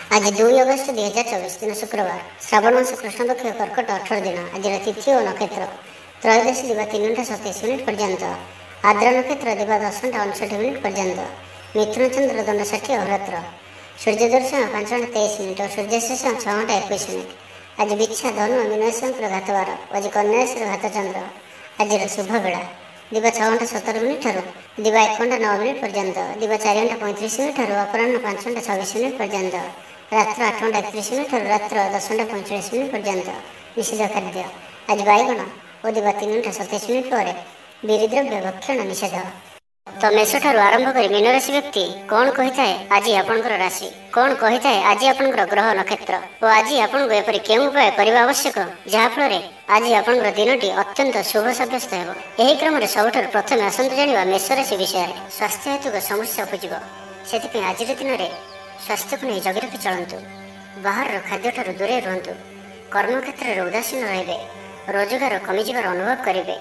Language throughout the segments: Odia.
आज 2 अगस्त 2024 दिन शुक्रवार श्रावण मास कृष्ण पक्ष कर्कट 18 दिन आज तिथि और नक्षत्र त्रयोदशी दिवा 3:27 पर्यंत आद्रा नक्षत्र दिवा 10:59 पर्यंत मिथुन चंद्र दंड 60 अहोरात्र सूर्य दर्शन 5:23 और सूर्यास्त 6:21 आज बिच्छा धनु मीनराशि घातवार आज कन्या राशि घात चंद्र आज शुभ बेला दिवा 6:17 ठारू दिवा 1:09 पर्यंत दिवा 4:35 अपराह्न 5:26 पर्यंत रात्र 8:31 ठारू रात्र 10:45 पर्यंत निषेध खाद्य आज बैगण और दिवा 3:27 पर बीरिद्रव्य भक्षण निषेध। तो मेष ठारू आरंभ कर मीन राशि व्यक्ति कौन कही थाए आज आपणकर राशि कौन कही थाए आज आपणकर ग्रह नक्षत्र और आज आपको एपरि केउं उपाय करबा आवश्यक जाफल आज आपणकर दिनटी अत्यंत शुभ सब्यस्त हेब। एही क्रम में सबुठारु प्रथम आसंतु जानिबा मेष राशि विषय स्वास्थ्य हेतु समस्या उपजिब सेथिपि आज दिन में स्वास्थ्य को नहीं जगि रखि चलतु बाहर खाद्य ठारू दूरे रुहतु कर्मक्षेत्र में उदासीन रे रोजगार कमिजार अनुभव करेंगे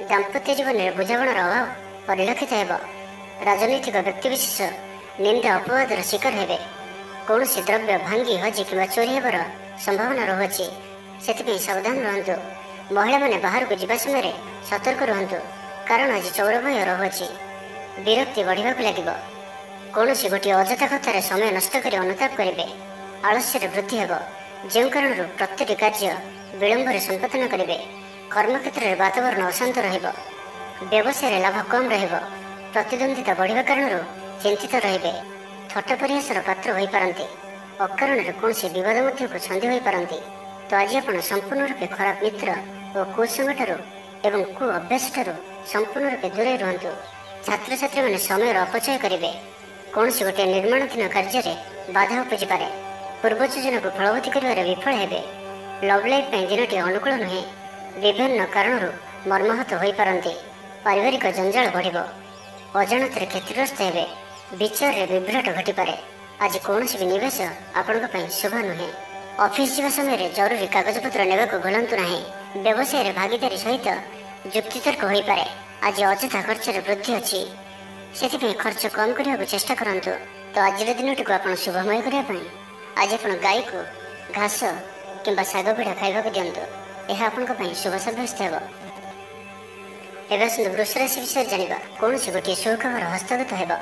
दाम्पत्य जीवन में बुझामणार अभाव परिलक्षित हेब। राजनैतिक व्यक्तिविशेष निंदा अपवादर शिकार हेबे कौन द्रव्य भांगी हजि कि चोरी हेबार संभावना रहुछि सेथिपि सावधान रहंतु। महिला माने बाहर को जीवा समय सतर्क रहंतु कारण आज चौर भय रहुछि विरक्ति बढ़िबाक लागिब कौन गोटे अजथा कथार समय नष्ट कर अनुताप करेंगे आलस्य वृद्धि हेब जो कारण प्रत्येक कार्य विलंब संपादन करेंगे कर्मक्षेत्र में वातावरण अशांत रहिब व्यवसाय लाभ कम रहिब प्रतिद्वंदिता बढ़िया कारण चिंतित रहिबे थट्टा परिहासर पात्र हो पारती अकारण कौन विवाद मध्य छंदी हो पारती। तो आज आप संपूर्ण रूपे खराब मित्र और कुसंग एवं कु अभ्यास ठारू संपूर्ण रूपे दूरे रुहतु। छात्र छात्री मैंने समय अपचय करेंगे कौन गोटे निर्माणाधीन कार्य बाधा उपजी पारे पूर्व योजना को फलवती कर विफल हेबे लव लाइफ दिनटी अनुकूल नुहे विभिन्न कारण मर्माहत हो पारती पारिवारिक जंजाल बढ़ अजाणत क्षतिग्रस्त हेबे विचार में विभ्राट घटीपे आज कौन भी निवेश आपण शुभ नुहे ऑफिस जावा समय जरूरी कागजपत्र ने भूलु ना व्यवसाय भागीदारी सहित जुक्तितर्क हो पारे आज अजथा खर्च वृद्धि अच्छी से खर्च कम करने को चेष्टा करंतु। तो आज दिन को आप शुभमय करने आज आप गाई को घास किंबा शाग पिढ़ा खाइबा दिंतु यह आपण शुभ सब्यस्त हेब। एवं वृष राशि विषय जाना कौन गोटे शुभ खबर हस्तगत हेब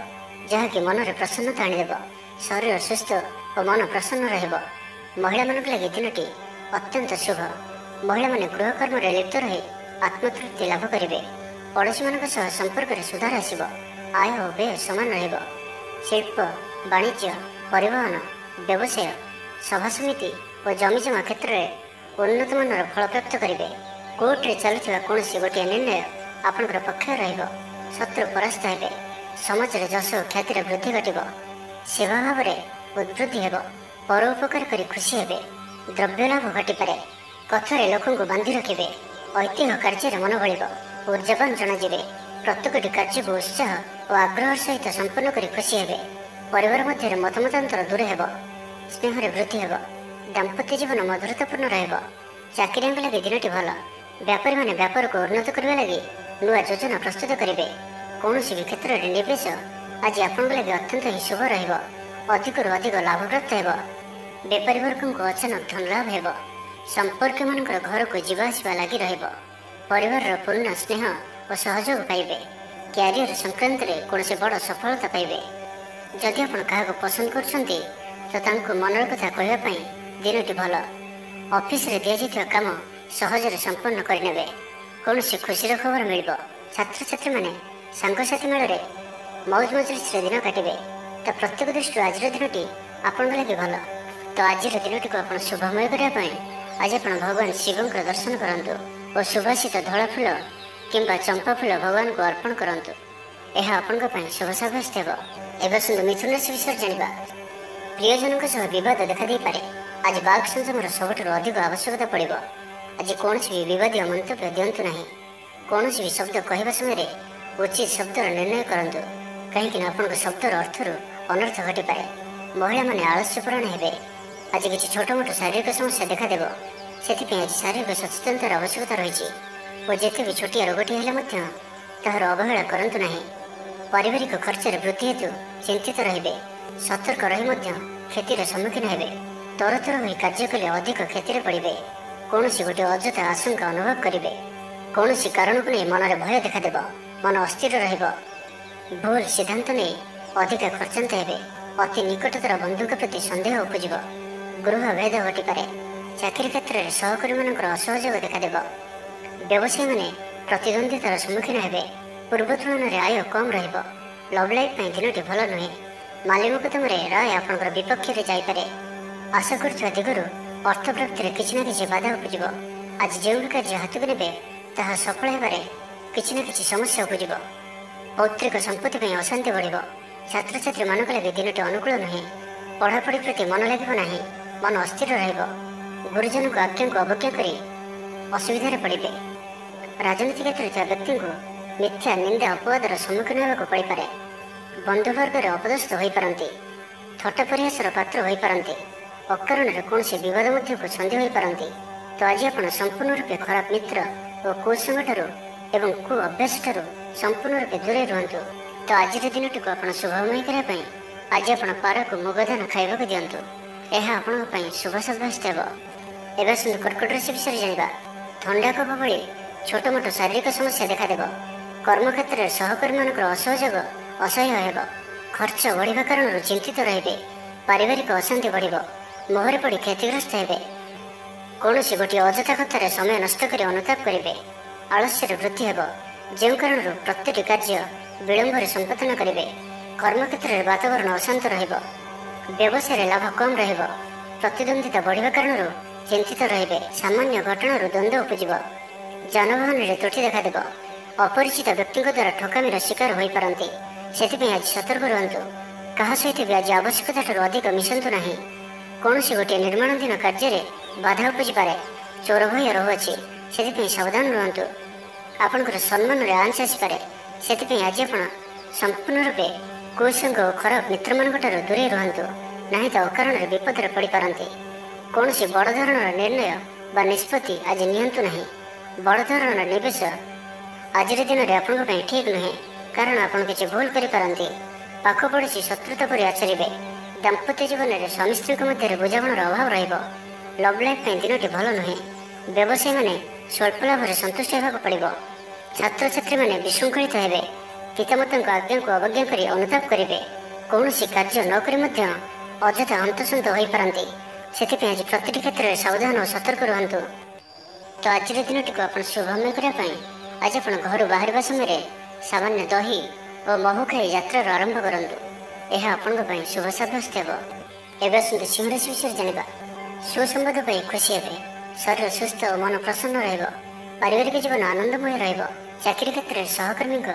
जहाँकि मन में प्रसन्नता आनीदेव शरीर सुस्थ और मन प्रसन्न रहिब। महिला मानक लगी दिनटी अत्यंत शुभ महिला माने गृह कर्म लिप्त रही आत्मतृप्ति लाभ करेंगे पड़ोशी मान संपर्क में सुधार आसब आय और व्यय समान रहिब। शिल्प वाणिज्य परिवहन व्यवसाय सभा समिति और जमीजमा क्षेत्र में उन्नत मानर फल प्राप्त करेंगे। कोर्ट में चलुवा कौन गोटे निर्णय आपणकर पक्ष रहिब शत्रु परास्त हेबे समाज में जश ख्यातिर वृद्धि घटब सेवा भाव में उद्वृद्धि हेब परोपकार कर खुशी हेबे द्रव्य लाभ घटीपे कथार लोक बांधि रखिबे ऐतिह्य कार्य मन बल ऊर्जावान जनाजे प्रत्येक कार्य को उत्साह और आग्रह सहित संपन्न कर खुशी हेबे परिवार मध्य मतमतांतर दूर हेब स्नेह वृद्धि हेब दाम्पत्य जीवन मधुरतापूर्ण रहिब। चाकरी लगे दिनटी भल व्यापारी माने व्यापार को उन्नत करने लगी नुआ योजना प्रस्तुत करेंगे कौन भी क्षेत्र में निवेश आज आपण लगे अत्यंत ही शुभ रहिब अधिक अधिक लाभ प्राप्त हेब। व्यापारी वर्ग को अचानक धन लाभ हेब संपर्क मान घर को जीवासवा लगी रहिब परिवार पूर्ण स्नेह और सहयोग पाइबे क्यारियर संक्रांत में कौन बड़ सफलता पाइबे। जदि आप क्या पसंद कर मनर कथा कहवाई दिनटी भल ऑफिस रे दि जाइथिबा काम सहजरे संपन्न करने कौन खुशी खबर मिल छात्र छात्री मैंने सांगसाथी मेल मौज मजलिस दिन काटे तो प्रत्येक दृष्टि आज दिनटी आपण लगे भल। तो आज दिनटी को आप शुभमय करने आज आप भगवान शिव दर्शन करूँ और सुभाषित धला फूल किंबा चंपा फूल भगवान को अर्पण करंतु यह आपण शुभ सब्यस्त हेब। एवं मिथुन राशि विषय जाना प्रियजनों बद देखा पारे आज बाघ संयमर सबुठ अधिक आवश्यकता पड़े आज कौन भी विवादी मंतव्य दिंतु ना कौन भी शब्द कहवा समय उचित शब्दर निर्णय करूँ कहीं आपण शब्दर अर्थर अनर्थ घटीपे महिला माने आलस्यपरायण हेबे आज किसी छोट मोट शारीरिक समस्या देखादेव से आज शारीरिक सचेतनतार आवश्यकता रही और जिते भी छोटिया रोगटी है तार अवहेला करूँ ना पारिवारिक खर्च वृद्धि हेतु चिंतित रे सतर्क रही କ୍ଷତିର ସମ୍ମୁଖୀନ ହେବେ। ତରତର ହୋଇ କାର୍ଯ୍ୟ କଲେ ଅଧିକ କ୍ଷତିରେ ପଡ଼ିବେ। କୌଣସି ଗୋଟିଏ ଅଯଥା ଆଶଙ୍କା ଅନୁଭବ କରିବେ। କୌଣସି କାରଣକୁ ନେଇ ମନରେ ଭୟ ଦେଖାଦେବ। ମନ ଅସ୍ଥିର ରହିବ। ଭୁଲ ସିଦ୍ଧାନ୍ତ ନେଇ ଅଧିକା ଖର୍ଚ୍ଚାନ୍ତ ହେବେ। ଅତି ନିକଟତର ବନ୍ଧୁଙ୍କ ପ୍ରତି ସନ୍ଦେହ ଉପୁଜିବ। ଗୃହ ଭେଦ ଘଟିପାରେ। ଚାକିରି କ୍ଷେତ୍ରରେ ସହକର୍ମୀମାନଙ୍କର ଅସହଯୋଗ ଦେଖାଦେବ। ବ୍ୟବସାୟୀମାନେ ପ୍ରତିଦ୍ୱନ୍ଦ୍ୱିତାର ସମ୍ମୁଖୀନ ହେବେ। ପୂର୍ବ ତୁଳନାରେ ଆୟ କମ୍ ରହିବ। ଲଭ୍ ଲାଇଫ୍ ପାଇଁ ଦିନଟି ଭଲ ନୁହେଁ। ମାଲି ମକଦ୍ଦମାରେ ରାୟ ଆପଣଙ୍କର ବିପକ୍ଷରେ ଯାଇପାରେ। ଆଶା କରୁଥିବା ଦିଗରୁ ଅର୍ଥ ପ୍ରାପ୍ତିରେ କିଛି ନା କିଛି ବାଧା ଉପୁଜିବ। ଆଜି ଯେଉଁ ବି କାର୍ଯ୍ୟ ହାତକୁ ନେବେ ତାହା ସଫଳ ହେବାରେ କିଛି ନା କିଛି ସମସ୍ୟା ଉପୁଜିବ। ପୌତ୍ରିକ ସମ୍ପତ୍ତି ପାଇଁ ଅଶାନ୍ତି ବଢ଼ିବ। ଛାତ୍ରଛାତ୍ରୀମାନଙ୍କ ଲାଗି ଦିନଟି ଅନୁକୂଳ ନୁହେଁ। ପଢ଼ାପଢ଼ି ପ୍ରତି ମନ ଲାଗିବ ନାହିଁ। ମନ ଅସ୍ଥିର ରହିବ। ଗୁରୁଜନଙ୍କ ଆଜ୍ଞାକୁ ଅବଜ୍ଞା କରି ଅସୁବିଧାରେ ପଡ଼ିବେ। ରାଜନୀତି କ୍ଷେତ୍ରରେ ଥିବା ବ୍ୟକ୍ତିଙ୍କୁ ମିଥ୍ୟା ନିନ୍ଦା ଅପବାଦର ସମ୍ମୁଖୀନ ହେବାକୁ ପଡ଼ିପାରେ। ବନ୍ଧୁବର୍ଗରେ ଅପଦସ୍ଥ ହୋଇପାରନ୍ତି। ଥଟ୍ଟା ପରିହାସର ପାତ୍ର ହୋଇପାରନ୍ତି। ଅକାରଣରେ କୌଣସି ବିବାଦ ମଧ୍ୟକୁ ଛନ୍ଦି ହୋଇପାରନ୍ତି। ତ ଆଜି ଆପଣ ସମ୍ପୂର୍ଣ୍ଣ ରୂପେ ଖରାପ ମିତ୍ର ଓ କୁସଙ୍ଗଠାରୁ ଏବଂ କୁ ଅଭ୍ୟାସଠାରୁ ସମ୍ପୂର୍ଣ୍ଣ ରୂପେ ଦୂରେଇ ରୁହନ୍ତୁ। ତ ଆଜିର ଦିନଟିକୁ ଆପଣ ଶୁଭମୟ କରିବା ପାଇଁ ଆଜି ଆପଣ ପାରାକୁ ମୁଗଧାନ ଖାଇବାକୁ ଦିଅନ୍ତୁ। ଏହା ଆପଣଙ୍କ ପାଇଁ ଶୁଭ ସାବ୍ୟସ୍ତ ହେବ। ଏବେ ଆସନ୍ତୁ କର୍କଟ ରାଶି ବିଷୟରେ ଜାଣିବା। ଥଣ୍ଡା କଫ ଭଳି ଛୋଟ ମୋଟ ଶାରୀରିକ ସମସ୍ୟା ଦେଖାଦେବ। କର୍ମକ୍ଷେତ୍ରରେ ସହକର୍ମୀମାନଙ୍କର ଅସହଯୋଗ ଅସହ୍ୟ ହେବ। ଖର୍ଚ୍ଚ ବଢ଼ିବା କାରଣରୁ ଚିନ୍ତିତ ରହିବେ। ପାରିବାରିକ ଅଶାନ୍ତି ବଢ଼ିବ। ମୋହରେ ପଡ଼ି କ୍ଷତିଗ୍ରସ୍ତ ହେବେ। କୌଣସି ଗୋଟିଏ ଅଯଥା କଥାରେ ସମୟ ନଷ୍ଟ କରି ଅନୁତାପ କରିବେ। ଆଳସ୍ୟରେ ବୃଦ୍ଧି ହେବ। ଯେଉଁ କାରଣରୁ ପ୍ରତ୍ୟେକଟି କାର୍ଯ୍ୟ ବିଳମ୍ବରେ ସମ୍ପାଦନ କରିବେ। କର୍ମକ୍ଷେତ୍ରରେ ବାତାବରଣ ଅଶାନ୍ତ ରହିବ। ବ୍ୟବସାୟରେ ଲାଭ କମ୍ ରହିବ। ପ୍ରତିଦ୍ୱନ୍ଦ୍ୱିତା ବଢ଼ିବା କାରଣରୁ ଚିନ୍ତିତ ରହିବେ। ସାମାନ୍ୟ ଘଟଣାରୁ ଦ୍ୱନ୍ଦ୍ୱ ଉପୁଜିବ। ଯାନବାହନରେ ତ୍ରୁଟି ଦେଖାଦେବ। ଅପରିଚିତ ବ୍ୟକ୍ତିଙ୍କ ଦ୍ୱାରା ଠକାମିର ଶିକାର ହୋଇପାରନ୍ତି। ସେଥିପାଇଁ ଆଜି ସତର୍କ ରୁହନ୍ତୁ। କାହା ସହିତ ବି ଆଜି ଆବଶ୍ୟକତାଠାରୁ ଅଧିକ ମିଶନ୍ତୁ ନାହିଁ। କୌଣସି ଗୋଟିଏ ନିର୍ମାଣାଧୀନ କାର୍ଯ୍ୟରେ ବାଧା ଉପୁଜିପାରେ। ଚୋର ଭୟ ରହୁଅଛି। ସେଥିପାଇଁ ସାବଧାନ ରୁହନ୍ତୁ। ଆପଣଙ୍କର ସମ୍ମାନରେ ଆଞ୍ଚ ଆସିପାରେ। ସେଥିପାଇଁ ଆଜି ଆପଣ ସମ୍ପୂର୍ଣ୍ଣ ରୂପେ କୁସଙ୍ଗ ଓ ଖରାପ ମିତ୍ରମାନଙ୍କଠାରୁ ଦୂରେଇ ରୁହନ୍ତୁ। ନାହିଁ ତ ଅକାରଣରେ ବିପଦରେ ପଡ଼ିପାରନ୍ତି। କୌଣସି ବଡ଼ ଧରଣର ନିର୍ଣ୍ଣୟ ବା ନିଷ୍ପତ୍ତି ଆଜି ନିଅନ୍ତୁ ନାହିଁ। ବଡ଼ ଧରଣର ନିବେଶ ଆଜିର ଦିନରେ ଆପଣଙ୍କ ପାଇଁ ଠିକ୍ ନୁହେଁ। କାରଣ ଆପଣ କିଛି ଭୁଲ କରିପାରନ୍ତି। ପାଖ ପଡ଼ୋଶୀ ଶତ୍ରୁତା ପରି ଆଚରିବେ। ଦାମ୍ପତ୍ୟ ଜୀବନରେ ସ୍ୱାମୀ ସ୍ତ୍ରୀଙ୍କ ମଧ୍ୟରେ ବୁଝାମଣାର ଅଭାବ ରହିବ। ଲଭ୍ ଲାଇଫ୍ ପାଇଁ ଦିନଟି ଭଲ ନୁହେଁ। ବ୍ୟବସାୟୀମାନେ ସ୍ୱଳ୍ପ ଲାଭରେ ସନ୍ତୁଷ୍ଟ ହେବାକୁ ପଡ଼ିବ। ଛାତ୍ରଛାତ୍ରୀମାନେ ବିଶୃଙ୍ଖଳିତ ହେବେ। ପିତାମାତାଙ୍କ ଆଜ୍ଞାକୁ ଅବଜ୍ଞା କରି ଅନୁତାପ କରିବେ। କୌଣସି କାର୍ଯ୍ୟ ନ କରି ମଧ୍ୟ ଅଯଥା ହନ୍ତସନ୍ତ ହୋଇପାରନ୍ତି। ସେଥିପାଇଁ ଆଜି ପ୍ରତିଟି କ୍ଷେତ୍ରରେ ସାବଧାନ ଓ ସତର୍କ ରୁହନ୍ତୁ। ତ ଆଜିର ଦିନଟିକୁ ଆପଣ ଶୁଭମୟ କରିବା ପାଇଁ ଆଜି ଆପଣ ଘରୁ ବାହାରିବା ସମୟରେ ସାମାନ୍ୟ ଦହି ଓ ମହୁ ଖାଇ ଯାତ୍ରାର ଆରମ୍ଭ କରନ୍ତୁ। ଏହା ଆପଣଙ୍କ ପାଇଁ ଶୁଭ ସାବ୍ୟସ୍ତ ହେବ। ଏବେ ଆସନ୍ତୁ ସିଂହ ରାଶି ବିଷୟରେ ଜାଣିବା। ସୁସମ୍ବାଦ ପାଇ ଖୁସି ହେବେ। ଶରୀର ସୁସ୍ଥ ଓ ମନ ପ୍ରସନ୍ନ ରହିବ। ପାରିବାରିକ ଜୀବନ ଆନନ୍ଦମୟ ରହିବ। ଚାକିରି କ୍ଷେତ୍ରରେ ସହକର୍ମୀଙ୍କ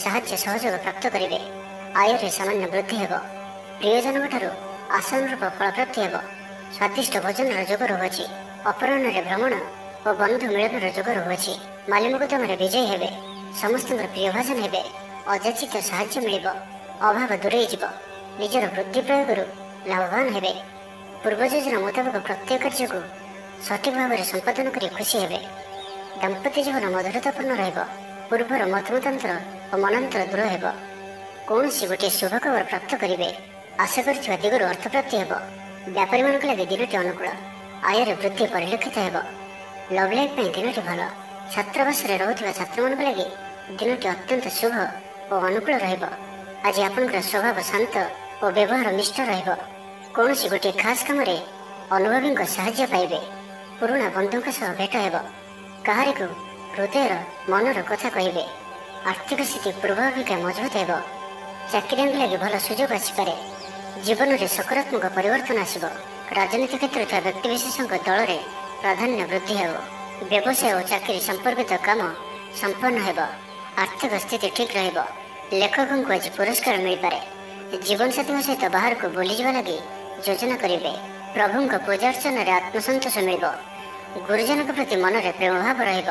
ସାହାଯ୍ୟ ସହଯୋଗ ପ୍ରାପ୍ତ କରିବେ। ଆୟରେ ସାମାନ୍ୟ ବୃଦ୍ଧି ହେବ। ପ୍ରିୟଜନଙ୍କଠାରୁ ଆଶାନୁରୂପ ଫଳପ୍ରାପ୍ତି ହେବ। ସ୍ୱାଦିଷ୍ଟ ଭୋଜନର ଯୋଗ ରହୁଅଛି। ଅପରାହ୍ନରେ ଭ୍ରମଣ ଓ ବନ୍ଧୁ ମିଳନର ଯୋଗ ରହୁଅଛି। ମାଲି ମକଦ୍ଦମାରେ ବିଜୟୀ ହେବେ। ସମସ୍ତଙ୍କର ପ୍ରିୟଭାଜନ ହେବେ। ଅଯାଚିତ ସାହାଯ୍ୟ ମିଳିବ। ଅଭାବ ଦୂରେଇ ଯିବ। ନିଜର ବୁଦ୍ଧି ପ୍ରୟୋଗରୁ ଲାଭବାନ ହେବେ। ପୂର୍ବ ଯୋଜନା ମୁତାବକ ପ୍ରତ୍ୟେକ କାର୍ଯ୍ୟକୁ ସଠିକ୍ ଭାବରେ ସମ୍ପାଦନ କରି ଖୁସି ହେବେ। ଦାମ୍ପତ୍ୟ ଜୀବନ ମଧୁରତାପୂର୍ଣ୍ଣ ରହିବ। ପୂର୍ବର ମତମତାନ୍ତର ଓ ମନାନ୍ତର ଦୂର ହେବ। କୌଣସି ଗୋଟିଏ ଶୁଭ ଖବର ପ୍ରାପ୍ତ କରିବେ। ଆଶା କରିଥିବା ଦିଗରୁ ଅର୍ଥପ୍ରାପ୍ତି ହେବ। ବ୍ୟାପାରୀମାନଙ୍କ ଲାଗି ଦିନଟି ଅନୁକୂଳ। ଆୟରେ ବୃଦ୍ଧି ପରିଲକ୍ଷିତ ହେବ। ଲଭ୍ ଲାଇଫ୍ ପାଇଁ ଦିନଟି ଭଲ। ଛାତ୍ରାବାସରେ ରହୁଥିବା ଛାତ୍ରମାନଙ୍କ ଲାଗି ଦିନଟି ଅତ୍ୟନ୍ତ ଶୁଭ ଓ ଅନୁକୂଳ ରହିବ। ଆଜି ଆପଣଙ୍କର ସ୍ୱଭାବ ଶାନ୍ତ ଓ ବ୍ୟବହାର ମିଷ୍ଟ ରହିବ। କୌଣସି ଗୋଟିଏ ଖାସ୍ କାମରେ ଅନୁଭବୀଙ୍କ ସାହାଯ୍ୟ ପାଇବେ। ପୁରୁଣା ବନ୍ଧୁଙ୍କ ସହ ଭେଟ ହେବ। କାହାରିକୁ ହୃଦୟର ମନର କଥା କହିବେ। ଆର୍ଥିକ ସ୍ଥିତି ପୂର୍ବ ଅପେକ୍ଷା ମଜବୁତ ହେବ। ଚାକିରିଆଙ୍କ ଲାଗି ଭଲ ସୁଯୋଗ ଆସିପାରେ। ଜୀବନରେ ସକାରାତ୍ମକ ପରିବର୍ତ୍ତନ ଆସିବ। ରାଜନୀତି କ୍ଷେତ୍ରରେ ଥିବା ବ୍ୟକ୍ତିବିଶେଷଙ୍କ ଦଳରେ ପ୍ରାଧାନ୍ୟ ବୃଦ୍ଧି ହେବ। ବ୍ୟବସାୟ ଓ ଚାକିରି ସମ୍ପର୍କିତ କାମ ସମ୍ପନ୍ନ ହେବ। ଆର୍ଥିକ ସ୍ଥିତି ଠିକ୍ ରହିବ। ଲେଖକଙ୍କୁ ଆଜି ପୁରସ୍କାର ମିଳିପାରେ। ଜୀବନସାଥୀଙ୍କ ସହିତ ବାହାରକୁ ବୁଲିଯିବା ଲାଗି ଯୋଜନା କରିବେ। ପ୍ରଭୁଙ୍କ ପୂଜାର୍ଚ୍ଚନାରେ ଆତ୍ମସନ୍ତୋଷ ମିଳିବ। ଗୁରୁଜନଙ୍କ ପ୍ରତି ମନରେ ପ୍ରେମଭାବ ରହିବ।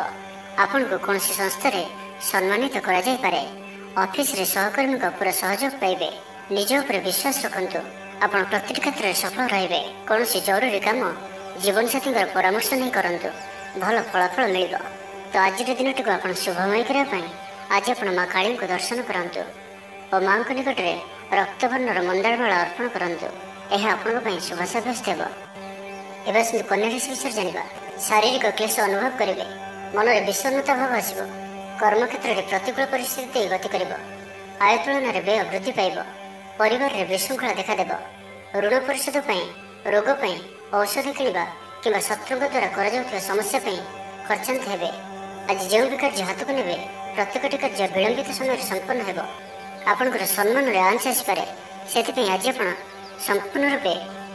ଆପଣଙ୍କୁ କୌଣସି ସଂସ୍ଥାରେ ସମ୍ମାନିତ କରାଯାଇପାରେ। ଅଫିସରେ ସହକର୍ମୀଙ୍କ ପୁରା ସହଯୋଗ ପାଇବେ। ନିଜ ଉପରେ ବିଶ୍ୱାସ ରଖନ୍ତୁ। ଆପଣ ପ୍ରତିଟି କ୍ଷେତ୍ରରେ ସଫଳ ରହିବେ। କୌଣସି ଜରୁରୀ କାମ ଜୀବନସାଥୀଙ୍କର ପରାମର୍ଶ ନେଇ କରନ୍ତୁ। ଭଲ ଫଳାଫଳ ମିଳିବ। ତ ଆଜିର ଦିନଟିକୁ ଆପଣ ଶୁଭମୟ କରିବା ପାଇଁ ଆଜି ଆପଣ ମା କାଳୀଙ୍କୁ ଦର୍ଶନ କରନ୍ତୁ ଓ ମାଙ୍କ ନିକଟରେ ରକ୍ତବର୍ଣ୍ଣର ମନ୍ଦାରମାଳ ଅର୍ପଣ କରନ୍ତୁ। ଏହା ଆପଣଙ୍କ ପାଇଁ ଶୁଭ ସାବ୍ୟସ୍ତ ହେବ। ଏବେ ଆସନ୍ତୁ କନ୍ୟା ରାଶି ବିଷୟରେ ଜାଣିବା। ଶାରୀରିକ କ୍ଲେଶ ଅନୁଭବ କରିବେ, ମନରେ ବିଷଣ୍ଣତା ଭାବ ଆସିବ, କର୍ମକ୍ଷେତ୍ରରେ ପ୍ରତିକୂଳ ପରିସ୍ଥିତି ଦେଇ ଗତି କରିବ, ଆୟ ତୁଳନାରେ ବ୍ୟୟ ବୃଦ୍ଧି ପାଇବ, ପରିବାରରେ ବିଶୃଙ୍ଖଳା ଦେଖାଦେବ, ଋଣ ପରିଶୋଧ ପାଇଁ, ରୋଗ ପାଇଁ, ଔଷଧ କିଣିବା କିମ୍ବା ଶତ୍ରୁଙ୍କ ଦ୍ୱାରା କରାଯାଉଥିବା ସମସ୍ୟା ପାଇଁ ଖର୍ଚ୍ଚାନ୍ତ ହେବେ। ଆଜି ଯେଉଁ ବି କାର୍ଯ୍ୟ ହାତକୁ ନେବେ ପ୍ରତ୍ୟେକଟି କାର୍ଯ୍ୟ ବିଳମ୍ବିତ ସମୟରେ ସମ୍ପନ୍ନ ହେବ। ଆପଣଙ୍କର ସମ୍ମାନରେ ଆଞ୍ଚ ଆସିପାରେ, ସେଥିପାଇଁ ଆଜି ଆପଣ ସମ୍ପୂର୍ଣ୍ଣ ରୂପେ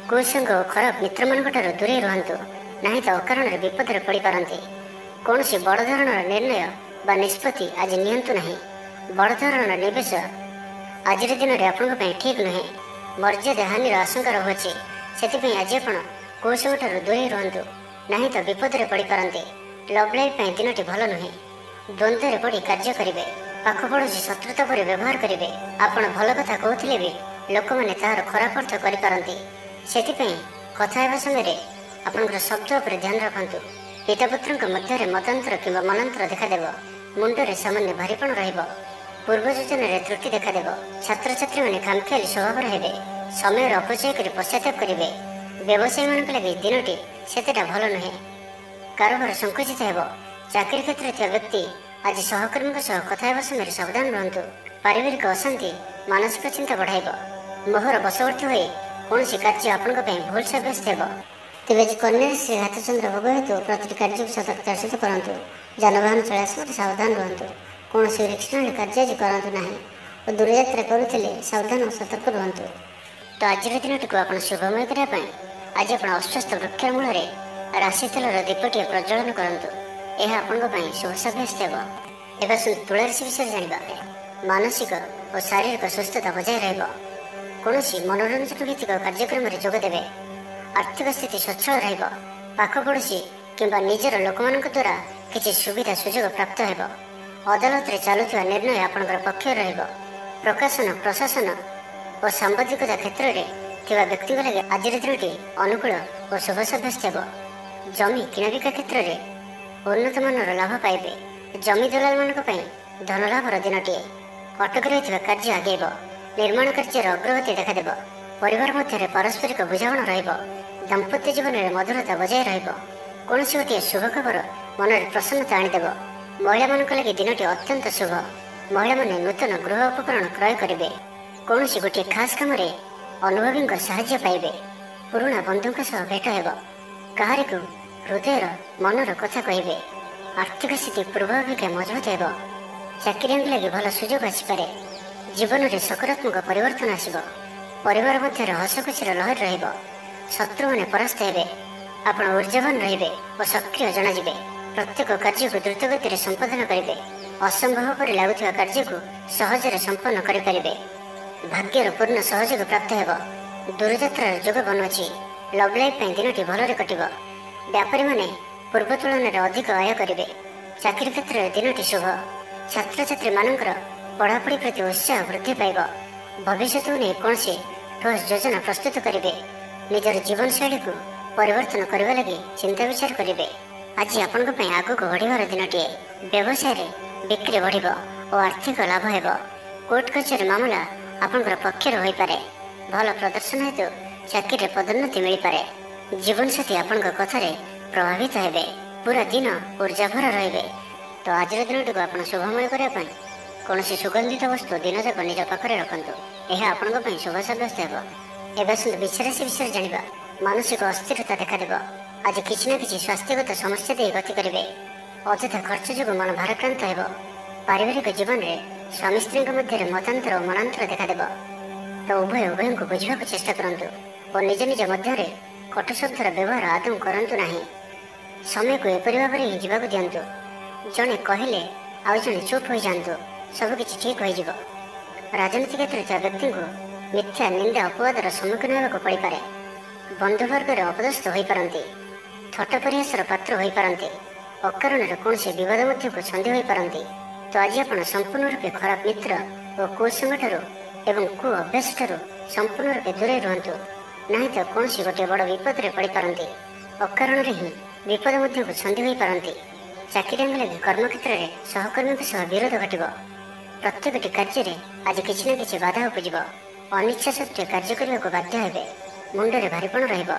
କୁସଙ୍ଗ ଓ ଖରାପ ମିତ୍ରମାନଙ୍କ ଠାରୁ ଦୂରେଇ ରୁହନ୍ତୁ, ନାହିଁ ତ ଅକାରଣରେ ବିପଦରେ ପଡ଼ିପାରନ୍ତି। କୌଣସି ବଡ଼ ଧରଣର ନିର୍ଣ୍ଣୟ ବା ନିଷ୍ପତ୍ତି ଆଜି ନିଅନ୍ତୁ ନାହିଁ। ବଡ଼ ଧରଣର ନିବେଶ ଆଜିର ଦିନରେ ଆପଣଙ୍କ ପାଇଁ ଠିକ୍ ନୁହେଁ। ମର୍ଯ୍ୟାଦା ହାନିର ଆଶଙ୍କା ରହୁଅଛି, ସେଥିପାଇଁ ଆଜି ଆପଣ କୁସଙ୍ଗଠାରୁ ଦୂରେଇ ରୁହନ୍ତୁ, ନାହିଁ ତ ବିପଦରେ ପଡ଼ିପାରନ୍ତି। ଲଭ୍ ଲାଇଫ୍ ପାଇଁ ଦିନଟି ଭଲ ନୁହେଁ। ଦ୍ୱନ୍ଦ୍ୱରେ ପଡ଼ି କାର୍ଯ୍ୟ କରିବେ, ପାଖ ପଡ଼ୋଶୀ ଶତ୍ରୁତା ପରି ବ୍ୟବହାର କରିବେ। ଆପଣ ଭଲ କଥା କହୁଥିଲେ ବି ଲୋକମାନେ ତାହାର ଖରାପ ଅର୍ଥ କରିପାରନ୍ତି, ସେଥିପାଇଁ କଥା ହେବା ସମୟରେ ଆପଣଙ୍କର ଶବ୍ଦ ଉପରେ ଧ୍ୟାନ ରଖନ୍ତୁ। ପିତାପୁତ୍ରଙ୍କ ମଧ୍ୟରେ ମତାନ୍ତର କିମ୍ବା ମନାନ୍ତର ଦେଖାଦେବ, ମୁଣ୍ଡରେ ସାମାନ୍ୟ ଭାରିପଣ ରହିବ, ପୂର୍ବ ଯୋଜନାରେ ତ୍ରୁଟି ଦେଖାଦେବ, ଛାତ୍ରଛାତ୍ରୀମାନେ ଖାମଖିଆଲି ସ୍ୱଭାବର ହେବେ, ସମୟର ଅପଚୟ କରି ପଶ୍ଚାତାପ କରିବେ। ବ୍ୟବସାୟୀମାନଙ୍କ ଲାଗି ଦିନଟି ସେତେଟା ଭଲ ନୁହେଁ, କାରବାର ସଂକୁଚିତ ହେବ। ଚାକିରି କ୍ଷେତ୍ରରେ ଥିବା ବ୍ୟକ୍ତି ଆଜି ସହକର୍ମୀଙ୍କ ସହ କଥା ହେବା ସମୟରେ ସାବଧାନ ରୁହନ୍ତୁ। ପାରିବାରିକ ଅଶାନ୍ତି ମାନସିକ ଚିନ୍ତା ବଢ଼ାଇବ, ମୋହର ବଶବର୍ତ୍ତୀ ହୋଇ କୌଣସି କାର୍ଯ୍ୟ ଆପଣଙ୍କ ପାଇଁ ଭୁଲ ସାବ୍ୟସ୍ତ ହେବ। ତେବେ ଆଜି କନ୍ୟା ରାଶିରେ ଘାତଚନ୍ଦ୍ର ଭୋଗ ହେତୁ ପ୍ରତିଟି କାର୍ଯ୍ୟକୁ ସତର୍କତାର ସହିତ କରନ୍ତୁ। ଯାନବାହନ ଚଳାଇବା ସମୟରେ ସାବଧାନ ରୁହନ୍ତୁ, କୌଣସି ରିକ୍ସ ନେଲେ କାର୍ଯ୍ୟ ଆଜି କରନ୍ତୁ ନାହିଁ ଓ ଦୂରଯାତ୍ରା କରୁଥିଲେ ସାବଧାନ ଓ ସତର୍କ ରୁହନ୍ତୁ। ତ ଆଜିର ଦିନଟିକୁ ଆପଣ ଶୁଭମୟ କରିବା ପାଇଁ ଆଜି ଆପଣ ଅଶ୍ୱସ୍ଥ ବୃକ୍ଷ ମୂଳରେ ରାଶି ତେଲର ଦୀପଟିଏ ପ୍ରଜ୍ୱଳନ କରନ୍ତୁ, ଏହା ଆପଣଙ୍କ ପାଇଁ ଶୁଭ ସାବ୍ୟସ୍ତ ହେବ। ଏବେ ଆସନ୍ତୁ ତୁଳା ରାଶି ବିଷୟରେ ଜାଣିବା। ମାନସିକ ଓ ଶାରୀରିକ ସୁସ୍ଥତା ବଜାୟ ରହିବ, କୌଣସି ମନୋରଞ୍ଜନ ଭିତ୍ତିକ କାର୍ଯ୍ୟକ୍ରମରେ ଯୋଗ ଦେବେ, ଆର୍ଥିକ ସ୍ଥିତି ସ୍ୱଚ୍ଛଳ ରହିବ, ପାଖ ପଡ଼ୋଶୀ କିମ୍ବା ନିଜର ଲୋକମାନଙ୍କ ଦ୍ୱାରା କିଛି ସୁବିଧା ସୁଯୋଗ ପ୍ରାପ୍ତ ହେବ, ଅଦାଲତରେ ଚାଲୁଥିବା ନିର୍ଣ୍ଣୟ ଆପଣଙ୍କର ପକ୍ଷରେ ରହିବ, ପ୍ରକାଶନ ପ୍ରଶାସନ ଓ ସାମ୍ବାଦିକତା କ୍ଷେତ୍ରରେ ଥିବା ବ୍ୟକ୍ତିଙ୍କ ଲାଗି ଆଜିର ଦିନଟି ଅନୁକୂଳ ଓ ଶୁଭ ସାବ୍ୟସ୍ତ ହେବ। ଜମି କିଣାବିକା କ୍ଷେତ୍ରରେ ଉନ୍ନତମାନର ଲାଭ ପାଇବେ, ଜମି ଦଲାଲମାନଙ୍କ ପାଇଁ ଧନଲାଭର ଦିନଟିଏ, ଅଟକି ରହିଥିବା କାର୍ଯ୍ୟ ଆଗେଇବ, ନିର୍ମାଣ କାର୍ଯ୍ୟର ଅଗ୍ରଗତି ଦେଖାଦେବ, ପରିବାର ମଧ୍ୟରେ ପାରସ୍ପରିକ ବୁଝାମଣା ରହିବ, ଦାମ୍ପତ୍ୟ ଜୀବନରେ ମଧୁରତା ବଜାୟ ରହିବ, କୌଣସି ଗୋଟିଏ ଶୁଭ ଖବର ମନରେ ପ୍ରସନ୍ନତା ଆଣିଦେବ। ମହିଳାମାନଙ୍କ ଲାଗି ଦିନଟି ଅତ୍ୟନ୍ତ ଶୁଭ, ମହିଳାମାନେ ନୂତନ ଗୃହ ଉପକରଣ କ୍ରୟ କରିବେ, କୌଣସି ଗୋଟିଏ ଖାସ୍ କାମରେ ଅନୁଭବୀଙ୍କ ସାହାଯ୍ୟ ପାଇବେ, ପୁରୁଣା ବନ୍ଧୁଙ୍କ ସହ ଭେଟ ହେବ, କାହାରିକୁ ହୃଦୟର ମନର କଥା କହିବେ, ଆର୍ଥିକ ସ୍ଥିତି ପୂର୍ବ ଅପେକ୍ଷା ମଜବୁତ ହେବ, ଚାକିରିଆଙ୍କ ଲାଗି ଭଲ ସୁଯୋଗ ଆସିପାରେ, ଜୀବନରେ ସକାରାତ୍ମକ ପରିବର୍ତ୍ତନ ଆସିବ, ପରିବାର ମଧ୍ୟରେ ହସଖୁସିର ଲହରୀ ରହିବ, ଶତ୍ରୁମାନେ ପରାସ୍ତ ହେବେ, ଆପଣ ଊର୍ଜାବାନ ରହିବେ ଓ ସକ୍ରିୟ ଜଣାଯିବେ, ପ୍ରତ୍ୟେକ କାର୍ଯ୍ୟକୁ ଦ୍ରୁତଗତିରେ ସମ୍ପାଦନ କରିବେ, ଅସମ୍ଭବ ପରି ଲାଗୁଥିବା କାର୍ଯ୍ୟକୁ ସହଜରେ ସମ୍ପନ୍ନ କରିପାରିବେ, ଭାଗ୍ୟର ପୂର୍ଣ୍ଣ ସହଯୋଗ ପ୍ରାପ୍ତ ହେବ, ଦୂରଯାତ୍ରାର ଯୋଗ ବନୁଅଛି, ଲଭ୍ ଲାଇଫ୍ ପାଇଁ ଦିନଟି ଭଲରେ କଟିବ, ବ୍ୟାପାରୀମାନେ ପୂର୍ବ ତୁଳନାରେ ଅଧିକ ଆୟ କରିବେ, ଚାକିରି କ୍ଷେତ୍ରରେ ଦିନଟି ଶୁଭ, ଛାତ୍ରଛାତ୍ରୀମାନଙ୍କର ପଢ଼ାପଢ଼ି ପ୍ରତି ଉତ୍ସାହ ବୃଦ୍ଧି ପାଇବ, ଭବିଷ୍ୟତକୁ ନେଇ କୌଣସି ଠୋସ୍ ଯୋଜନା ପ୍ରସ୍ତୁତ କରିବେ, ନିଜର ଜୀବନଶୈଳୀକୁ ପରିବର୍ତ୍ତନ କରିବା ଲାଗି ଚିନ୍ତା ବିଚାର କରିବେ। ଆଜି ଆପଣଙ୍କ ପାଇଁ ଆଗକୁ ବଢ଼ିବାର ଦିନଟିଏ, ବ୍ୟବସାୟରେ ବିକ୍ରି ବଢ଼ିବ ଓ ଆର୍ଥିକ ଲାଭ ହେବ, କୋର୍ଟ କଚେରୀ ମାମଲା ଆପଣଙ୍କର ପକ୍ଷରେ ହୋଇପାରେ, ଭଲ ପ୍ରଦର୍ଶନ ହେତୁ ଚାକିରିରେ ପଦୋନ୍ନତି ମିଳିପାରେ, ଜୀବନସାଥୀ ଆପଣଙ୍କ କଥାରେ ପ୍ରଭାବିତ ହେବେ, ପୁରା ଦିନ ଉର୍ଜାଭର ରହିବେ। ତ ଆଜିର ଦିନଟିକୁ ଆପଣ ଶୁଭମୟ କରିବା ପାଇଁ କୌଣସି ସୁଗନ୍ଧିତ ବସ୍ତୁ ଦିନଯାକ ନିଜ ପାଖରେ ରଖନ୍ତୁ, ଏହା ଆପଣଙ୍କ ପାଇଁ ଶୁଭ ସାବ୍ୟସ୍ତ ହେବ। ଏବେ ଆସନ୍ତୁ ବୃଷ ରାଶି ବିଷୟରେ ଜାଣିବା। ମାନସିକ ଅସ୍ଥିରତା ଦେଖାଦେବ, ଆଜି କିଛି ନା କିଛି ସ୍ୱାସ୍ଥ୍ୟଗତ ସମସ୍ୟା ଦେଇ ଗତି କରିବେ, ଅଯଥା ଖର୍ଚ୍ଚ ଯୋଗୁଁ ମନ ଭାରାକ୍ରାନ୍ତ ହେବ, ପାରିବାରିକ ଜୀବନରେ ସ୍ୱାମୀ ସ୍ତ୍ରୀଙ୍କ ମଧ୍ୟରେ ମତାନ୍ତର ଓ ମନାନ୍ତର ଦେଖାଦେବ, ତ ଉଭୟଙ୍କୁ ବୁଝିବାକୁ ଚେଷ୍ଟା କରନ୍ତୁ ଓ ନିଜ ନିଜ ମଧ୍ୟରେ କଟୁ ଶବ୍ଦର ବ୍ୟବହାର ଆଦୌ କରନ୍ତୁ ନାହିଁ। ସମୟକୁ ଏପରି ଭାବରେ ହିଁ ଯିବାକୁ ଦିଅନ୍ତୁ, ଜଣେ କହିଲେ ଆଉ ଜଣେ ଚୁପ୍ ହୋଇଯାଆନ୍ତୁ, ସବୁକିଛି ଠିକ୍ ହୋଇଯିବ। ରାଜନୀତି କ୍ଷେତ୍ରରେ ଥିବା ବ୍ୟକ୍ତିଙ୍କୁ ମିଥ୍ୟା ନିନ୍ଦା ଅପବାଦର ସମ୍ମୁଖୀନ ହେବାକୁ ପଡ଼ିପାରେ, ବନ୍ଧୁବର୍ଗରେ ଅପଦସ୍ଥ ହୋଇପାରନ୍ତି, ଥଟ୍ଟା ପରିହାସର ପାତ୍ର ହୋଇପାରନ୍ତି, ଅକାରଣରେ କୌଣସି ବିବାଦ ମଧ୍ୟକୁ ଛନ୍ଦି ହୋଇପାରନ୍ତି। ତ ଆଜି ଆପଣ ସମ୍ପୂର୍ଣ୍ଣ ରୂପେ ଖରାପ ମିତ୍ର ଓ କୁସଙ୍ଗଠାରୁ ଏବଂ କୁ ଅଭ୍ୟାସଠାରୁ ସମ୍ପୂର୍ଣ୍ଣ ରୂପେ ଦୂରେଇ ରୁହନ୍ତୁ, ନାହିଁ ତ କୌଣସି ଗୋଟିଏ ବଡ଼ ବିପଦରେ ପଡ଼ିପାରନ୍ତି, ଅକାରଣରେ ହିଁ ବିପଦ ମଧ୍ୟକୁ ଛନ୍ଦି ହୋଇପାରନ୍ତି, ଚାକିରିଆଙ୍କ ଲାଗି କର୍ମକ୍ଷେତ୍ରରେ ସହକର୍ମୀଙ୍କ ସହ ବିରୋଧ ଘଟିବ, ପ୍ରତ୍ୟେକଟି କାର୍ଯ୍ୟରେ ଆଜି କିଛି ନା କିଛି ବାଧା ଉପୁଜିବ, ଅନିଚ୍ଛା ସତ୍ତ୍ୱେ କାର୍ଯ୍ୟ କରିବାକୁ ବାଧ୍ୟ ହେବେ, ମୁଣ୍ଡରେ ଭାରିପଣ ରହିବ।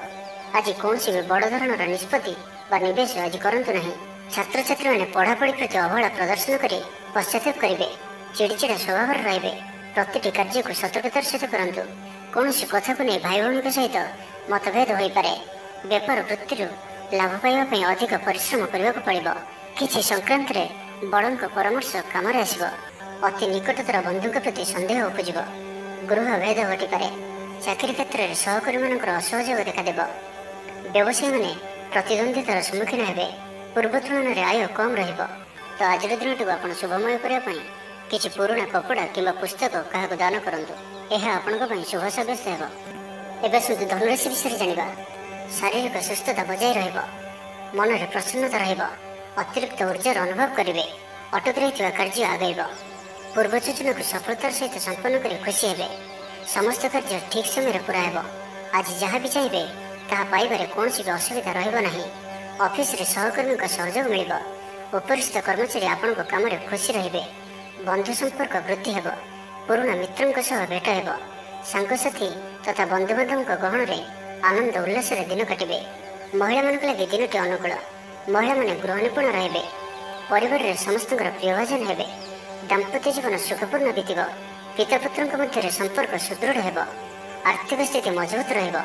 ଆଜି କୌଣସି ବି ବଡ଼ ଧରଣର ନିଷ୍ପତ୍ତି ବା ନିବେଶ ଆଜି କରନ୍ତୁ ନାହିଁ। ଛାତ୍ରଛାତ୍ରୀମାନେ ପଢ଼ାପଢ଼ି ପ୍ରତି ଅବହେଳା ପ୍ରଦର୍ଶନ କରି ପଶ୍ଚାତାପ କରିବେ, ଚିଡ଼ିଚିଡ଼ା ସ୍ୱଭାବରେ ରହିବେ। ପ୍ରତିଟି କାର୍ଯ୍ୟକୁ ସତର୍କତାର ସହିତ କରନ୍ତୁ। କୌଣସି କଥାକୁ ନେଇ ଭାଇ ଭଉଣୀଙ୍କ ସହିତ ମତଭେଦ ହୋଇପାରେ। ବେପାର ବୃତ୍ତିରୁ ଲାଭ ପାଇବା ପାଇଁ ଅଧିକ ପରିଶ୍ରମ କରିବାକୁ ପଡ଼ିବ। କିଛି ସଂକ୍ରାନ୍ତରେ ବଡ଼ଙ୍କ ପରାମର୍ଶ କାମରେ ଆସିବ। ଅତି ନିକଟତର ବନ୍ଧୁଙ୍କ ପ୍ରତି ସନ୍ଦେହ ଉପୁଜିବ। ଗୃହ ଭେଦ ଘଟିପାରେ। ଚାକିରି କ୍ଷେତ୍ରରେ ସହକର୍ମୀମାନଙ୍କର ଅସହଯୋଗ ଦେଖାଦେବ। ବ୍ୟବସାୟୀମାନେ ପ୍ରତିଦ୍ୱନ୍ଦ୍ୱିତାର ସମ୍ମୁଖୀନ ହେବେ। ପୂର୍ବ ତୁଳନାରେ ଆୟ କମ୍ ରହିବ। ତ ଆଜିର ଦିନଟିକୁ ଆପଣ ଶୁଭମୟ କରିବା ପାଇଁ କିଛି ପୁରୁଣା କପଡ଼ା କିମ୍ବା ପୁସ୍ତକ କାହାକୁ ଦାନ କରନ୍ତୁ। ଏହା ଆପଣଙ୍କ ପାଇଁ ଶୁଭ ସାବ୍ୟସ୍ତ ହେବ। ଏବେ ଆସନ୍ତୁ ଧନୁରାଶି ବିଷୟରେ ଜାଣିବା। ଶାରୀରିକ ସୁସ୍ଥତା ବଜାୟ ରହିବ। ମନରେ ପ୍ରସନ୍ନତା ରହିବ। ଅତିରିକ୍ତ ଉର୍ଜାର ଅନୁଭବ କରିବେ। ଅଟକି ରହିଥିବା କାର୍ଯ୍ୟ ଆଗେଇବ। ପୂର୍ବ ଯୋଜନାକୁ ସଫଳତାର ସହିତ ସମ୍ପନ୍ନ କରି ଖୁସି ହେବେ। ସମସ୍ତ କାର୍ଯ୍ୟ ଠିକ୍ ସମୟରେ ପୁରା ହେବ। ଆଜି ଯାହା ବି ଚାହିଁବେ ତାହା ପାଇବାରେ କୌଣସି ବି ଅସୁବିଧା ରହିବ ନାହିଁ। ଅଫିସରେ ସହକର୍ମୀଙ୍କ ସହଯୋଗ ମିଳିବ। ଉପରିସ୍ଥ କର୍ମଚାରୀ ଆପଣଙ୍କ କାମରେ ଖୁସି ରହିବେ। ବନ୍ଧୁ ସମ୍ପର୍କ ବୃଦ୍ଧି ହେବ। ପୁରୁଣା ମିତ୍ରଙ୍କ ସହ ଭେଟ ହେବ। ସାଙ୍ଗସାଥି ତଥା ବନ୍ଧୁବାନ୍ଧବଙ୍କ ଗହଣରେ ଆନନ୍ଦ ଉଲ୍ଲାସରେ ଦିନ କାଟିବେ। ମହିଳାମାନଙ୍କ ଲାଗି ଦିନଟି ଅନୁକୂଳ। ମହିଳାମାନେ ଗୃହ ନିପୁଣ ରହିବେ। ପରିବାରରେ ସମସ୍ତଙ୍କର ପ୍ରିୟଭାଜନ ହେବେ। ଦାମ୍ପତ୍ୟ ଜୀବନ ସୁଖପୂର୍ଣ୍ଣ ବିତିବ। ପିତାପୁତ୍ରଙ୍କ ମଧ୍ୟରେ ସମ୍ପର୍କ ସୁଦୃଢ଼ ହେବ। ଆର୍ଥିକ ସ୍ଥିତି ମଜବୁତ ରହିବ।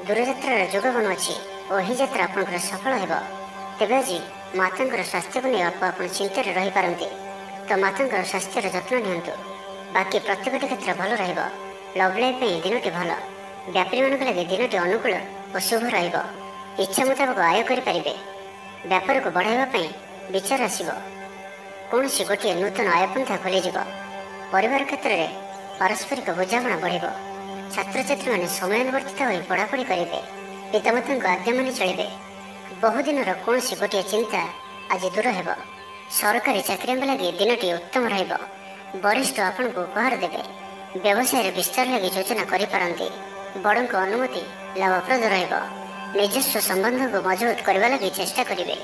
ଦୂରଯାତ୍ରାର ଯୋଗ ବନୁଅଛି ଓ ଏହି ଯାତ୍ରା ଆପଣଙ୍କର ସଫଳ ହେବ। ତେବେ ଆଜି ମାତାଙ୍କର ସ୍ୱାସ୍ଥ୍ୟକୁ ନେଇ ଆପଣ ଚିନ୍ତାରେ ରହିପାରନ୍ତି, ତ ମାତାଙ୍କର ସ୍ୱାସ୍ଥ୍ୟର ଯତ୍ନ ନିଅନ୍ତୁ। ବାକି ପ୍ରତ୍ୟେକଟି କ୍ଷେତ୍ର ଭଲ ରହିବ। ଲଭ୍ ଲାଇଫ୍ ପାଇଁ ଦିନଟି ଭଲ। ବ୍ୟାପାରୀମାନଙ୍କ ଲାଗି ଦିନଟି ଅନୁକୂଳ ଓ ଶୁଭ ରହିବ। ଇଚ୍ଛା ମୁତାବକ ଆୟ କରିପାରିବେ। ବ୍ୟାପାରକୁ ବଢ଼ାଇବା ପାଇଁ ବିଚାର ଆସିବ। କୌଣସି ଗୋଟିଏ ନୂତନ ଆୟପନ୍ଥା ଖୋଲିଯିବ। ପରିବାର କ୍ଷେତ୍ରରେ ପାରସ୍ପରିକ ବୁଝାମଣା ବଢ଼ିବ। ଛାତ୍ରଛାତ୍ରୀମାନେ ସମୟାନୁବର୍ତ୍ତିତ ହୋଇ ପଢ଼ାପଢ଼ି କରିବେ। ପିତାମାତାଙ୍କ ଆଜ୍ଞା ମାନି ଚଳିବେ। ବହୁଦିନର କୌଣସି ଗୋଟିଏ ଚିନ୍ତା ଆଜି ଦୂର ହେବ। ସରକାରୀ ଚାକିରିଙ୍କ ଲାଗି ଦିନଟି ଉତ୍ତମ ରହିବ। ବରିଷ୍ଠ ଆପଣଙ୍କୁ ଉପହାର ଦେବେ। ବ୍ୟବସାୟରେ ବିସ୍ତାର ଲାଗି ଯୋଜନା କରିପାରନ୍ତି। ବଡ଼ଙ୍କ ଅନୁମତି ଲାଭପ୍ରଦ ରହିବ। ନିଜସ୍ୱ ସମ୍ବନ୍ଧକୁ ମଜବୁତ କରିବା ଲାଗି ଚେଷ୍ଟା କରିବେ।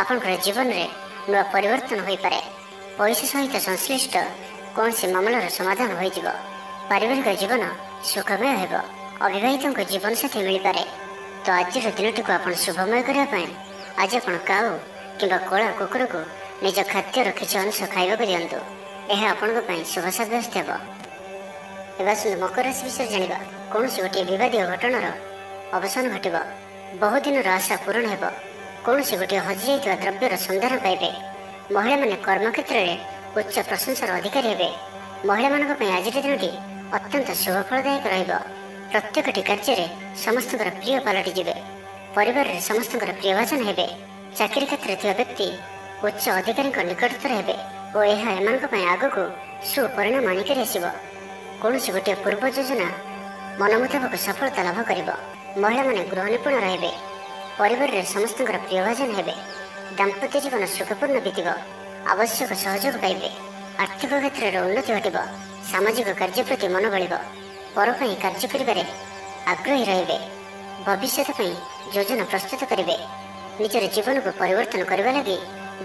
ଆପଣଙ୍କର ଜୀବନରେ ନୂଆ ପରିବର୍ତ୍ତନ ହୋଇପାରେ। ପଇସା ସହିତ ସଂଶ୍ଳିଷ୍ଟ କୌଣସି ମାମଲାର ସମାଧାନ ହୋଇଯିବ। ପାରିବାରିକ ଜୀବନ ସୁଖମୟ ହେବ। ଅବିବାହିତଙ୍କୁ ଜୀବନସାଥୀ ମିଳିପାରେ। ତ ଆଜିର ଦିନଟିକୁ ଆପଣ ଶୁଭମୟ କରିବା ପାଇଁ ଆଜି ଆପଣ କାଉ କିମ୍ବା କଳା କୁକୁରକୁ ନିଜ ଖାଦ୍ୟର କିଛି ଅଂଶ ଖାଇବାକୁ ଦିଅନ୍ତୁ। ଏହା ଆପଣଙ୍କ ପାଇଁ ଶୁଭ ସାବ୍ୟସ୍ତ ହେବ। ଏବେ ଆସନ୍ତୁ ମକର ରାଶି ବିଷୟରେ ଜାଣିବା। କୌଣସି ଗୋଟିଏ ବିବାଦୀୟ ଘଟଣାର ଅବସାନ ଘଟିବ। ବହୁଦିନର ଆଶା ପୂରଣ ହେବ। କୌଣସି ଗୋଟିଏ ହଜିଯାଇଥିବା ଦ୍ରବ୍ୟର ସନ୍ଧାନ ପାଇବେ। ମହିଳାମାନେ କର୍ମକ୍ଷେତ୍ରରେ ଉଚ୍ଚ ପ୍ରଶଂସାର ଅଧିକାରୀ ହେବେ। ମହିଳାମାନଙ୍କ ପାଇଁ ଆଜିର ଦିନଟି ଅତ୍ୟନ୍ତ ଶୁଭଫଳଦାୟକ ରହିବ। ପ୍ରତ୍ୟେକଟି କାର୍ଯ୍ୟରେ ସମସ୍ତଙ୍କର ପ୍ରିୟ ପାଲଟିଯିବେ। ପରିବାରରେ ସମସ୍ତଙ୍କର ପ୍ରିୟଭାଜନ ହେବେ। ଚାକିରି କ୍ଷେତ୍ରରେ ଥିବା ବ୍ୟକ୍ତି ଉଚ୍ଚ ଅଧିକାରୀଙ୍କ ନିକଟତର ହେବେ ଓ ଏହା ଏମାନଙ୍କ ପାଇଁ ଆଗକୁ ସୁପରିଣାମ ଆଣିକରି ଆସିବ। କୌଣସି ଗୋଟିଏ ପୂର୍ବ ଯୋଜନା ମନ ମୁତାବକ ସଫଳତା ଲାଭ କରିବ। ମହିଳାମାନେ ଗୃହ ନିପୁଣ ରହିବେ। ପରିବାରରେ ସମସ୍ତଙ୍କର ପ୍ରିୟଭାଜନ ହେବେ। ଦାମ୍ପତ୍ୟ ଜୀବନ ସୁଖପୂର୍ଣ୍ଣ ବିତିବ। ଆବଶ୍ୟକ ସହଯୋଗ ପାଇବେ। ଆର୍ଥିକ କ୍ଷେତ୍ରରେ ଉନ୍ନତି ଘଟିବ। ସାମାଜିକ କାର୍ଯ୍ୟ ପ୍ରତି ମନ ବଳିବ। ପର ପାଇଁ କାର୍ଯ୍ୟ କରିବାରେ ଆଗ୍ରହୀ ରହିବେ। ଭବିଷ୍ୟତ ପାଇଁ ଯୋଜନା ପ୍ରସ୍ତୁତ କରିବେ। ନିଜର ଜୀବନକୁ ପରିବର୍ତ୍ତନ କରିବା ଲାଗି,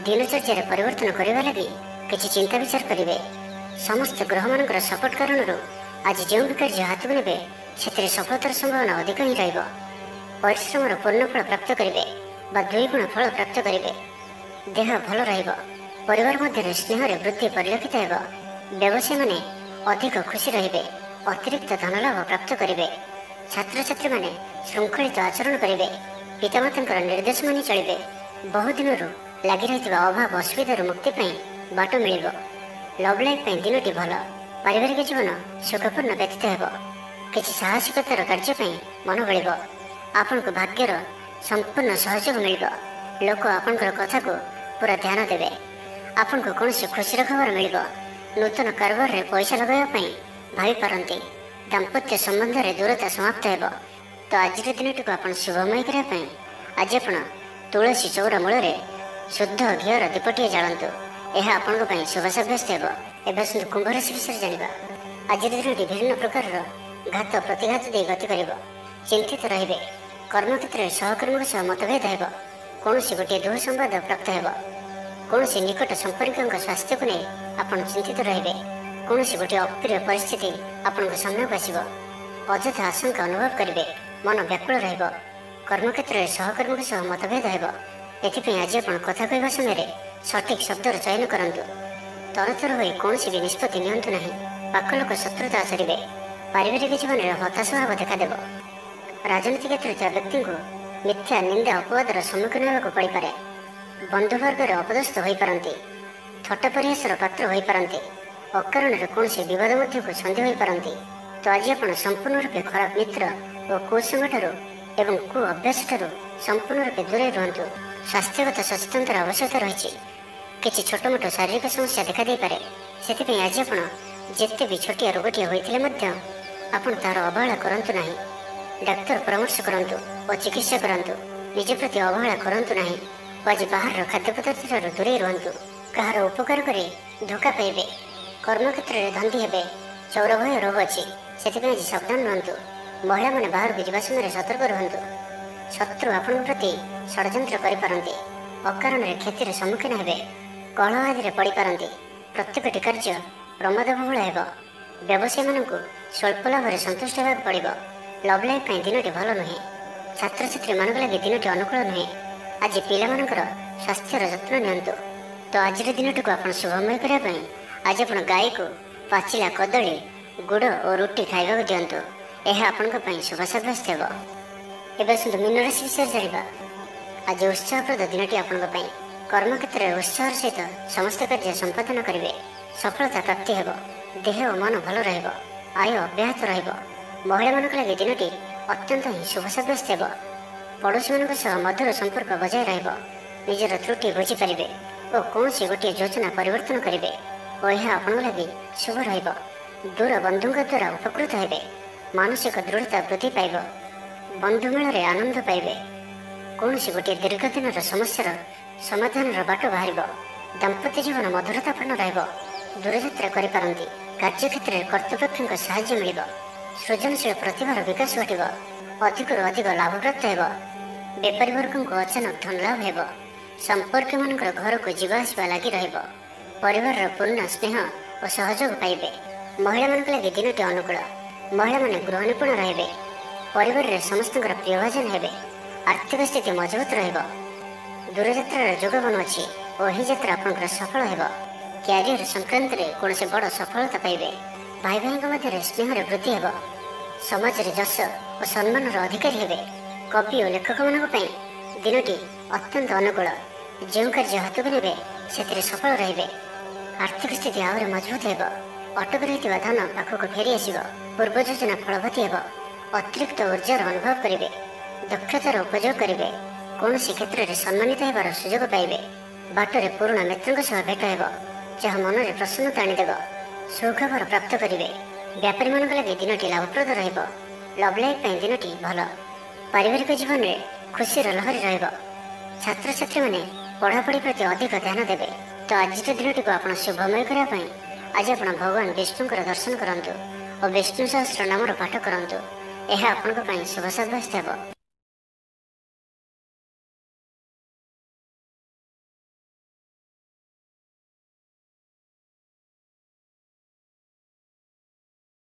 ଦିନଚର୍ଯ୍ୟାରେ ପରିବର୍ତ୍ତନ କରିବା ଲାଗି କିଛି ଚିନ୍ତା ବିଚାର କରିବେ। ସମସ୍ତ ଗ୍ରହମାନଙ୍କର ସପୋର୍ଟ କାରଣରୁ ଆଜି ଯେଉଁ ବି କାର୍ଯ୍ୟ ହାତକୁ ନେବେ ସେଥିରେ ସଫଳତାର ସମ୍ଭାବନା ଅଧିକ ହିଁ ରହିବ। ପରିଶ୍ରମର ପୂର୍ଣ୍ଣ ଫଳ ପ୍ରାପ୍ତ କରିବେ ବା ଦ୍ୱିଗୁଣ ଫଳ ପ୍ରାପ୍ତ କରିବେ। ଦେହ ଭଲ ରହିବ। ପରିବାର ମଧ୍ୟରେ ସ୍ନେହରେ ବୃଦ୍ଧି ପରିଲକ୍ଷିତ ହେବ। ବ୍ୟବସାୟୀମାନେ ଅଧିକ ଖୁସି ରହିବେ। ଅତିରିକ୍ତ ଧନଲାଭ ପ୍ରାପ୍ତ କରିବେ। ଛାତ୍ରଛାତ୍ରୀମାନେ ଶୃଙ୍ଖଳିତ ଆଚରଣ କରିବେ। ପିତାମାତାଙ୍କର ନିର୍ଦ୍ଦେଶ ମାନି ଚଳିବେ। ବହୁଦିନରୁ ଲାଗି ରହିଥିବା ଅଭାବ ଅସୁବିଧାରୁ ମୁକ୍ତି ପାଇଁ ବାଟ ମିଳିବ। ଲଭ୍ ଲାଇଫ୍ ପାଇଁ ଦିନଟି ଭଲ। ପାରିବାରିକ ଜୀବନ ସୁଖପୂର୍ଣ୍ଣ ବ୍ୟତୀତ ହେବ। କିଛି ସାହସିକତାର କାର୍ଯ୍ୟ ପାଇଁ ମନ ବଳିବ। ଆପଣଙ୍କୁ ଭାଗ୍ୟର ସମ୍ପୂର୍ଣ୍ଣ ସହଯୋଗ ମିଳିବ। ଲୋକ ଆପଣଙ୍କର କଥାକୁ ପୁରା ଧ୍ୟାନ ଦେବେ। ଆପଣଙ୍କୁ କୌଣସି ଖୁସିର ଖବର ମିଳିବ। ନୂତନ କାରବାରରେ ପଇସା ଲଗାଇବା ପାଇଁ ଭାବିପାରନ୍ତି। ଦାମ୍ପତ୍ୟ ସମ୍ବନ୍ଧରେ ଦୂରତା ସମାପ୍ତ ହେବ। ତ ଆଜିର ଦିନଟିକୁ ଆପଣ ଶୁଭମୟ କରିବା ପାଇଁ ଆଜି ଆପଣ ତୁଳସୀ ଚଉରା ମୂଳରେ ଶୁଦ୍ଧ ଘିଅର ଦୀପଟିଏ ଜାଳନ୍ତୁ। ଏହା ଆପଣଙ୍କ ପାଇଁ ଶୁଭ ସାବ୍ୟସ୍ତ ହେବ। ଏବେ ଆସନ୍ତୁ କୁମ୍ଭ ରାଶି ବିଷୟରେ ଜାଣିବା। ଆଜିର ଦିନଟି ବିଭିନ୍ନ ପ୍ରକାରର ଘାତ ପ୍ରତିଘାତ ଦେଇ ଗତି କରିବ। ଚିନ୍ତିତ ରହିବେ। କର୍ମକ୍ଷେତ୍ରରେ ସହକର୍ମୀଙ୍କ ସହ ମତଭେଦ ହେବ। କୌଣସି ଗୋଟିଏ ଦୁଃସମ୍ବାଦ ପ୍ରାପ୍ତ ହେବ। କୌଣସି ନିକଟ ସମ୍ପର୍କୀୟଙ୍କ ସ୍ୱାସ୍ଥ୍ୟକୁ ନେଇ ଆପଣ ଚିନ୍ତିତ ରହିବେ। କୌଣସି ଗୋଟିଏ ଅପ୍ରିୟ ପରିସ୍ଥିତି ଆପଣଙ୍କ ସାମ୍ନାକୁ ଆସିବ। ଅଯଥା ଆଶଙ୍କା ଅନୁଭବ କରିବେ। ମନ ବ୍ୟାକୁଳ ରହିବ। କର୍ମକ୍ଷେତ୍ରରେ ସହକର୍ମୀଙ୍କ ସହ ମତଭେଦ ହେବ। ଏଥିପାଇଁ ଆଜି ଆପଣ କଥା କହିବା ସମୟରେ ସଠିକ୍ ଶବ୍ଦର ଚୟନ କରନ୍ତୁ। ତରତର ହୋଇ କୌଣସି ବି ନିଷ୍ପତ୍ତି ନିଅନ୍ତୁ ନାହିଁ। ପାଖ ଲୋକ ଶତ୍ରୁତା ଆଚରିବେ। ପାରିବାରିକ ଜୀବନରେ ହତାଶ ଭାବ ଦେଖାଦେବ। ରାଜନୀତି କ୍ଷେତ୍ରରେ ଥିବା ବ୍ୟକ୍ତିଙ୍କୁ ମିଥ୍ୟା ନିନ୍ଦା ଅପବାଦର ସମ୍ମୁଖୀନ ହେବାକୁ ପଡ଼ିପାରେ। ବନ୍ଧୁବର୍ଗରେ ଅପଦସ୍ଥ ହୋଇପାରନ୍ତି। ଥଟ୍ଟା ପରିହାସର ପାତ୍ର ହୋଇପାରନ୍ତି। ଅକାରଣରେ କୌଣସି ବିବାଦ ମଧ୍ୟକୁ ଛନ୍ଦି ହୋଇପାରନ୍ତି। ତ ଆଜି ଆପଣ ସମ୍ପୂର୍ଣ୍ଣ ରୂପେ ଖରାପ ମିତ୍ର ଓ କୁସଙ୍ଗଠାରୁ ଏବଂ କୁ ଅଭ୍ୟାସଠାରୁ ସମ୍ପୂର୍ଣ୍ଣ ରୂପେ ଦୂରେଇ ରୁହନ୍ତୁ। ସ୍ୱାସ୍ଥ୍ୟଗତ ସଚେତନତାର ଆବଶ୍ୟକତା ରହିଛି। କିଛି ଛୋଟମୋଟ ଶାରୀରିକ ସମସ୍ୟା ଦେଖାଦେଇପାରେ। ସେଥିପାଇଁ ଆଜି ଆପଣ ଯେତେ ବି ଛୋଟିଆ ରୋଗଟିଏ ହୋଇଥିଲେ ମଧ୍ୟ ଆପଣ ତାହାର ଅବହେଳା କରନ୍ତୁ ନାହିଁ। ଡାକ୍ତର ପରାମର୍ଶ କରନ୍ତୁ ଓ ଚିକିତ୍ସା କରନ୍ତୁ। ନିଜ ପ୍ରତି ଅବହେଳା କରନ୍ତୁ ନାହିଁ ଓ ଆଜି ବାହାରର ଖାଦ୍ୟପଦାର୍ଥଠାରୁ ଦୂରେଇ ରୁହନ୍ତୁ। କାହାର ଉପକାର କରି ଧୋକା ପାଇବେ। କର୍ମକ୍ଷେତ୍ରରେ ଧନ୍ଦୀ ହେବେ। ଚୌରଭୟ ରୋଗ ଅଛି। ସେଥିପାଇଁ ଆଜି ସାବଧାନ ରୁହନ୍ତୁ। ମହିଳାମାନେ ବାହାରକୁ ଯିବା ସମୟରେ ସତର୍କ ରୁହନ୍ତୁ। ଶତ୍ରୁ ଆପଣଙ୍କ ପ୍ରତି ଷଡ଼ଯନ୍ତ୍ର କରିପାରନ୍ତି। ଅକାରଣରେ କ୍ଷତିର ସମ୍ମୁଖୀନ ହେବେ। କଳହ ଆଦିରେ ପଡ଼ିପାରନ୍ତି। ପ୍ରତ୍ୟେକଟି କାର୍ଯ୍ୟ ପ୍ରମାଦବହୁଳ ହେବ। ବ୍ୟବସାୟୀମାନଙ୍କୁ ସ୍ୱଳ୍ପ ଲାଭରେ ସନ୍ତୁଷ୍ଟ ହେବାକୁ ପଡ଼ିବ। ଲଭ୍ ଲାଇଫ୍ ପାଇଁ ଦିନଟି ଭଲ ନୁହେଁ। ଛାତ୍ରଛାତ୍ରୀମାନଙ୍କ ଲାଗି ଦିନଟି ଅନୁକୂଳ ନୁହେଁ। ଆଜି ପିଲାମାନଙ୍କର ସ୍ୱାସ୍ଥ୍ୟର ଯତ୍ନ ନିଅନ୍ତୁ। ତ ଆଜିର ଦିନଟିକୁ ଆପଣ ଶୁଭମୟ କରିବା ପାଇଁ ଆଜି ଆପଣ ଗାଈକୁ ପାଚିଲା କଦଳୀ, ଗୁଡ଼ ଓ ରୁଟି ଖାଇବାକୁ ଦିଅନ୍ତୁ। ଏହା ଆପଣଙ୍କ ପାଇଁ ଶୁଭ ସାବ୍ୟସ୍ତ ହେବ। ଏବେ ଆସନ୍ତୁ ମୀନ ରାଶି ବିଷୟରେ ଜାଣିବା। ଆଜି ଉତ୍ସାହପ୍ରଦ ଦିନଟି ଆପଣଙ୍କ ପାଇଁ। କର୍ମକ୍ଷେତ୍ରରେ ଉତ୍ସାହର ସହିତ ସମସ୍ତ କାର୍ଯ୍ୟ ସମ୍ପାଦନ କରିବେ। ସଫଳତା ପ୍ରାପ୍ତି ହେବ। ଦେହ ଓ ମନ ଭଲ ରହିବ। ଆୟ ଅବ୍ୟାହତ ରହିବ। ମହିଳାମାନଙ୍କ ଲାଗି ଦିନଟି ଅତ୍ୟନ୍ତ ହିଁ ଶୁଭ ସାବ୍ୟସ୍ତ ହେବ। ପଡ଼ୋଶୀମାନଙ୍କ ସହ ମଧୁର ସମ୍ପର୍କ ବଜାୟ ରହିବ। ନିଜର ତ୍ରୁଟି ବୁଝିପାରିବେ ଓ କୌଣସି ଗୋଟିଏ ଯୋଜନା ପରିବର୍ତ୍ତନ କରିବେ ଓ ଏହା ଆପଣଙ୍କ ଲାଗି ଶୁଭ ରହିବ। ଦୂର ବନ୍ଧୁଙ୍କ ଦ୍ୱାରା ଉପକୃତ ହେବେ। ମାନସିକ ଦୃଢ଼ତା ବୃଦ୍ଧି ପାଇବ। ବନ୍ଧୁମେଳରେ ଆନନ୍ଦ ପାଇବେ। କୌଣସି ଗୋଟିଏ ଦୀର୍ଘ ଦିନର ସମସ୍ୟାର ସମାଧାନର ବାଟ ବାହାରିବ। ଦାମ୍ପତ୍ୟ ଜୀବନ ମଧୁରତାପୂର୍ଣ୍ଣ ରହିବ। ଦୂରଯାତ୍ରା କରିପାରନ୍ତି। କାର୍ଯ୍ୟକ୍ଷେତ୍ରରେ କର୍ତ୍ତୃପକ୍ଷଙ୍କ ସାହାଯ୍ୟ ମିଳିବ। ସୃଜନଶୀଳ ପ୍ରତିଭାର ବିକାଶ ଘଟିବ। ଅଧିକରୁ ଅଧିକ ଲାଭପ୍ରାପ୍ତ ହେବ। ବେପାରୀ ବର୍ଗଙ୍କୁ ଅଚାନକ ଧନ ଲାଭ ହେବ। ସମ୍ପର୍କୀୟମାନଙ୍କର ଘରକୁ ଯିବା ଆସିବା ଲାଗି ରହିବ। ପରିବାରର ପୂର୍ଣ୍ଣ ସ୍ନେହ ଓ ସହଯୋଗ ପାଇବେ। ମହିଳାମାନଙ୍କ ଲାଗି ଦିନଟି ଅନୁକୂଳ। ମହିଳାମାନେ ଗୃହ ନିପୁଣ ରହିବେ। ପରିବାରରେ ସମସ୍ତଙ୍କର ପ୍ରିୟଭାଜନ ହେବେ। ଆର୍ଥିକ ସ୍ଥିତି ମଜବୁତ ରହିବ। ଦୂରଯାତ୍ରାର ଯୋଗ ବନୁଅଛି ଓ ଏହି ଯାତ୍ରା ଆପଣଙ୍କର ସଫଳ ହେବ। କ୍ୟାରିୟର ସଂକ୍ରାନ୍ତରେ କୌଣସି ବଡ଼ ସଫଳତା ପାଇବେ। ଭାଇ ଭାଇଙ୍କ ମଧ୍ୟରେ ସ୍ନେହରେ ବୃଦ୍ଧି ହେବ। ସମାଜରେ ଯଶ ଓ ସମ୍ମାନର ଅଧିକାରୀ ହେବେ। କବି ଓ ଲେଖକମାନଙ୍କ ପାଇଁ ଦିନଟି ଅତ୍ୟନ୍ତ ଅନୁକୂଳ। ଯେଉଁ କାର୍ଯ୍ୟ ହାତକୁ ନେବେ ସେଥିରେ ସଫଳ ରହିବେ। ଆର୍ଥିକ ସ୍ଥିତି ଆହୁରି ମଜବୁତ ହେବ। ଅଟକି ରହିଥିବା ଧନ ପାଖକୁ ଫେରି ଆସିବ। ପୂର୍ବ ଯୋଜନା ଫଳବତୀ ହେବ। ଅତିରିକ୍ତ ଉର୍ଜାର ଅନୁଭବ କରିବେ। ଦକ୍ଷତାର ଉପଯୋଗ କରିବେ। କୌଣସି କ୍ଷେତ୍ରରେ ସମ୍ମାନିତ ହେବାର ସୁଯୋଗ ପାଇବେ। ବାଟରେ ପୁରୁଣା ମିତ୍ରଙ୍କ ସହ ଭେଟ ହେବ, ଯାହା ମନରେ ପ୍ରସନ୍ନତା ଆଣିଦେବ। ସୁଖବର ପ୍ରାପ୍ତ କରିବେ। ବ୍ୟାପାରୀମାନଙ୍କ ଲାଗି ଦିନଟି ଲାଭପ୍ରଦ ରହିବ। ଲଭ୍ ଲାଇଫ୍ ପାଇଁ ଦିନଟି ଭଲ। ପାରିବାରିକ ଜୀବନରେ ଖୁସିର ଲହରୀ ରହିବ। ଛାତ୍ରଛାତ୍ରୀମାନେ ପଢ଼ାପଢ଼ି ପ୍ରତି ଅଧିକ ଧ୍ୟାନ ଦେବେ। ତ ଆଜିର ଦିନଟିକୁ ଆପଣ ଶୁଭମୟ କରିବା ପାଇଁ ଆଜି ଆପଣ ଭଗବାନ ବିଷ୍ଣୁଙ୍କର ଦର୍ଶନ କରନ୍ତୁ ଓ ବିଷ୍ଣୁ ସହସ୍ର ନାମର ପାଠ କରନ୍ତୁ। ଏହା ଆପଣଙ୍କ ପାଇଁ ଶୁଭ ସାବ୍ୟସ୍ତ ହେବ।